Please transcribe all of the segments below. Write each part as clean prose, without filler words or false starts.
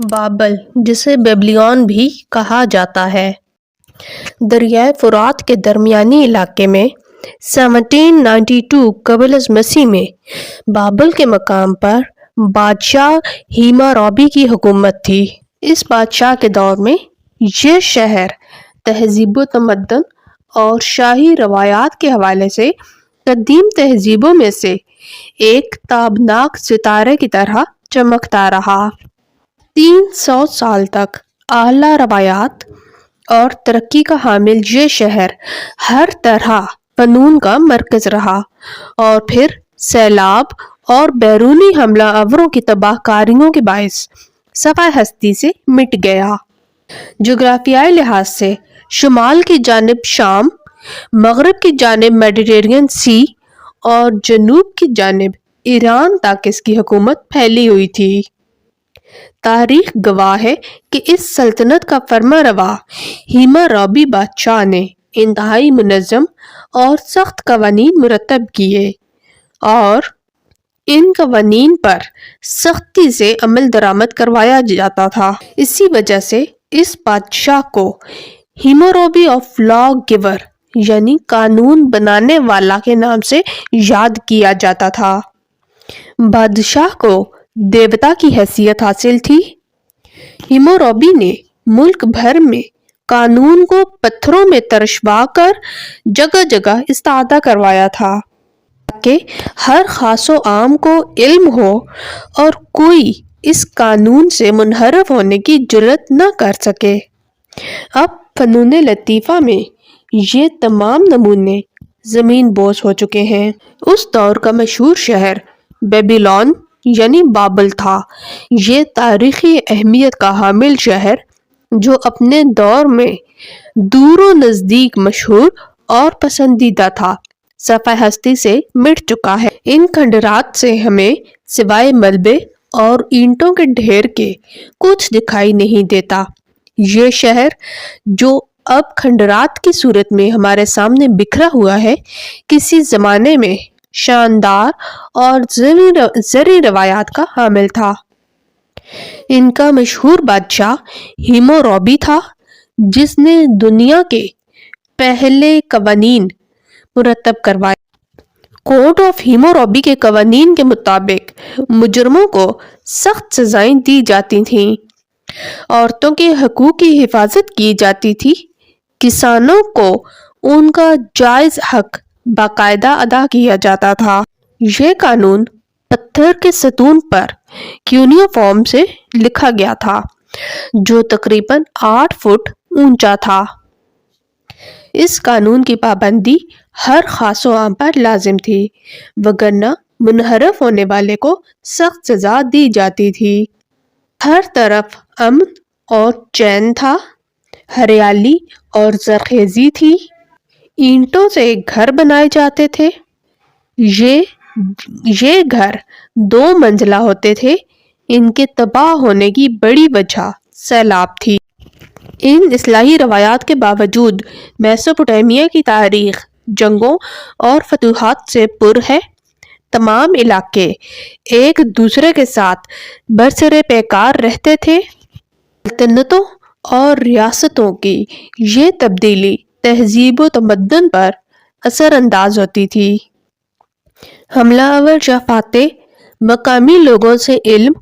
بابل، جسے بیبلون بھی کہا جاتا ہے، دریائے فرات کے درمیانی علاقے میں 1792 قبل از مسیح میں بابل کے مقام پر بادشاہ ہیمورابی کی حکومت تھی۔ اس بادشاہ کے دور میں یہ شہر تہذیب و تمدن اور شاہی روایات کے حوالے سے قدیم تہذیبوں میں سے ایک تابناک ستارے کی طرح چمکتا رہا۔ 300 سال تک اعلیٰ روایات اور ترقی کا حامل یہ شہر ہر طرح فنون کا مرکز رہا اور پھر سیلاب اور بیرونی حملہ آوروں کی تباہ کاریوں کے باعث صفحہ ہستی سے مٹ گیا۔ جغرافیائی لحاظ سے شمال کی جانب شام، مغرب کی جانب میڈیٹرینین سی اور جنوب کی جانب ایران تک اس کی حکومت پھیلی ہوئی تھی۔ تاریخ گواہ ہے کہ اس سلطنت کا فرمانروا ہیمورابی بادشاہ نے انتہائی منظم اور سخت قوانین مرتب کیے اور ان قوانین پر سختی سے عمل درآمد کروایا جاتا تھا۔ اسی وجہ سے اس بادشاہ کو ہیمورابی آف لا گیور یعنی قانون بنانے والا کے نام سے یاد کیا جاتا تھا۔ بادشاہ کو دیوتا کی حیثیت حاصل تھی۔ ہیمورابی نے ملک بھر میں قانون کو پتھروں میں تراشوا کر جگہ جگہ استعادہ کروایا تھا تاکہ ہر خاص و عام کو علم ہو اور کوئی اس قانون سے منحرف ہونے کی جرات نہ کر سکے۔ اب فنون لطیفہ میں یہ تمام نمونے زمین بوس ہو چکے ہیں۔ اس دور کا مشہور شہر بیبلون یعنی بابل تھا۔ یہ تاریخی اہمیت کا حامل شہر جو اپنے دور میں دور و نزدیک مشہور اور پسندیدہ تھا، صفحہ ہستی سے مٹ چکا ہے۔ ان کھنڈرات سے ہمیں سوائے ملبے اور اینٹوں کے ڈھیر کے کچھ دکھائی نہیں دیتا۔ یہ شہر جو اب کھنڈرات کی صورت میں ہمارے سامنے بکھرا ہوا ہے، کسی زمانے میں شاندار اور زرعی روایات کا حامل تھا۔ ان کا مشہور بادشاہ ہیمورابی تھا جس نے دنیا کے پہلے قوانین مرتب کروائے۔ کوڈ آف ہیمورابی کے قوانین کے مطابق مجرموں کو سخت سزائیں دی جاتی تھیں، عورتوں کے حقوق کی حفاظت کی جاتی تھی، کسانوں کو ان کا جائز حق باقاعدہ ادا کیا جاتا تھا۔ یہ قانون پتھر کے ستون پر کیونیفارم سے لکھا گیا تھا جو تقریباً 8 فٹ اونچا تھا۔ اس قانون کی پابندی ہر خاص و عام پر لازم تھی، وگرنہ منحرف ہونے والے کو سخت سزا دی جاتی تھی۔ ہر طرف امن اور چین تھا، ہریالی اور زرخیزی تھی۔ اینٹوں سے گھر بنائے جاتے تھے۔ یہ گھر 2 منزلہ ہوتے تھے۔ ان کے تباہ ہونے کی بڑی وجہ سیلاب تھی۔ ان اصلاحی روایات کے باوجود میسوپوٹیمیا کی تاریخ جنگوں اور فتوحات سے پر ہے۔ تمام علاقے ایک دوسرے کے ساتھ برسر پیکار رہتے تھے۔ سلطنتوں اور ریاستوں کی یہ تبدیلی تہذیب و تمدن پر اثر انداز ہوتی تھی۔ حملہ آور یا فاتح مقامی لوگوں سے علم،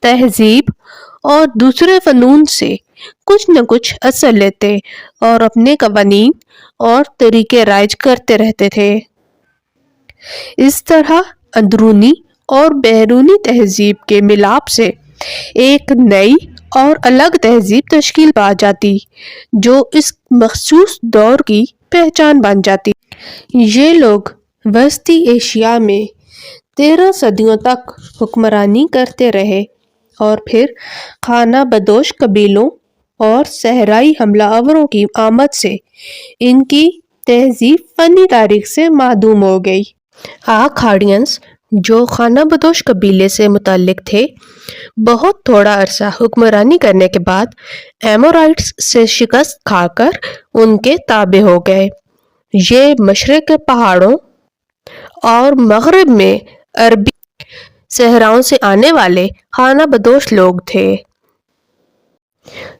تہذیب اور دوسرے فنون سے کچھ نہ کچھ اثر لیتے اور اپنے قوانین اور طریقے رائج کرتے رہتے تھے۔ اس طرح اندرونی اور بیرونی تہذیب کے ملاپ سے ایک نئی اور الگ تہذیب تشکیل پا جاتی جو اس مخصوص دور کی پہچان بن جاتی۔ یہ لوگ وسطی ایشیا میں 13 صدیوں تک حکمرانی کرتے رہے اور پھر خانہ بدوش قبیلوں اور صحرائی حملہ آوروں کی آمد سے ان کی تہذیب فنی تاریخ سے معدوم ہو گئی۔ آکھاڑینز جو خانہ بدوش قبیلے سے متعلق تھے، بہت تھوڑا عرصہ حکمرانی کرنے کے بعد ایمورائٹس سے شکست کھا کر ان کے تابع ہو گئے۔ یہ مشرق کے پہاڑوں اور مغرب میں عربی صحراؤں سے آنے والے خانہ بدوش لوگ تھے۔